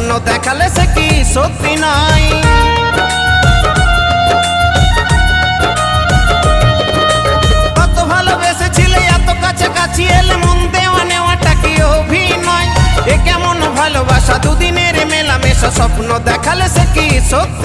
স্বপ্ন দেখালে সে কি সত্যি নয়। কত ভালোবেসেছিলে এত কাছাকাছি এলে মন দেওয়া নেওয়াটা কি অভিনয়? এ কেমন ভালোবাসা দুদিনের মেলামেশা, স্বপ্ন দেখালে সে কি সত্যি